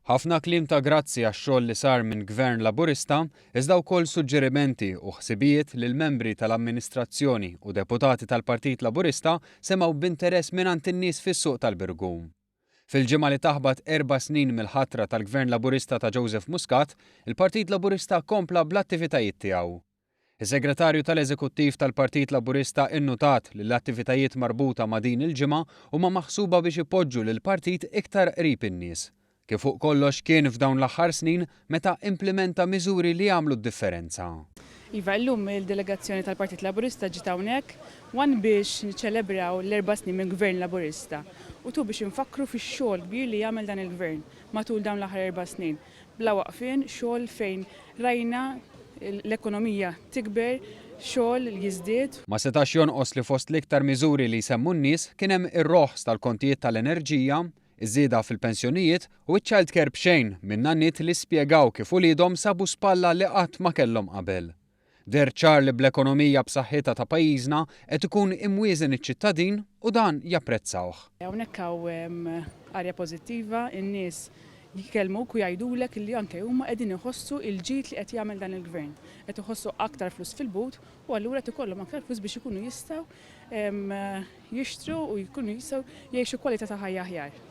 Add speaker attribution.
Speaker 1: Ħafna kliem ta' grazzi għax-xogħol li sar minn Gvern Laburista, iżda wkoll suġġerimenti u ħsibijiet lil membri tal-amministrazzjoni u deputati tal-Partit Laburista semgħu b'interess mingħand in-nies fis-suq tal-Birgum. Fil-ġimgħa li taħbad 4 snin mill-ħatra tal-Gvern Laburista ta' Joseph Muscat, il-Partit Laburista kompla bl-attivitajiet tiegħu. Is-Segretarju tal-Eżekuttiv tal-Partit Laburista innutat li l-attivitajiet marbuta ma' din il-ġimgħa huma maħsuba biex ipoġġu lill-partit iktar qrib in-nies. Kif fuq kollox kien f'dawn l-aħħar snin meta implementa miżuri li jagħmlu d-differenza.
Speaker 2: Iva, llum il-delegazzjoni tal-Partit Laburista ġiet hawnhekk biex niċċelebraw l-4 snin minn Gvern Laburista u biex infakru fix-xogħol kbir li jagħmel dan il-Gvern matul dawn l-aħħar 4 snin. Bla waqfien xogħol fejn rajna l-ekonomija tikber, xogħol jiżdied.
Speaker 1: Ma setax jonqos li fost l-iktar miżuri li jsemmu n-nies kien hemm ir-roħs tal-kontijiet tal-enerġija, iż-żieda fil-pensjonijiet u ċ-child care b'xejn minn nannit li spjegaw kif uliedhom sabu spalla li qatt ma kellhom qabel. Der ċar li bl-ekonomija b'saħħitha ta' pajjiżna qed ikun imwieżen iċ-ċittadin u dan japprezzawh.
Speaker 2: Hawnhekk hawn arja pożittiva, in-nies jikellmuk u jgħidulek li anke huma qegħdin iħossu l-ġid li qed jagħmel dan il-Gvern. Qed iħossu aktar flus fil-but u allura qed ikollhom aktar flus biex ikunu jistgħu jixtru u jkunu jistgħu jgħixu kwalità ta' ħajja aħjar.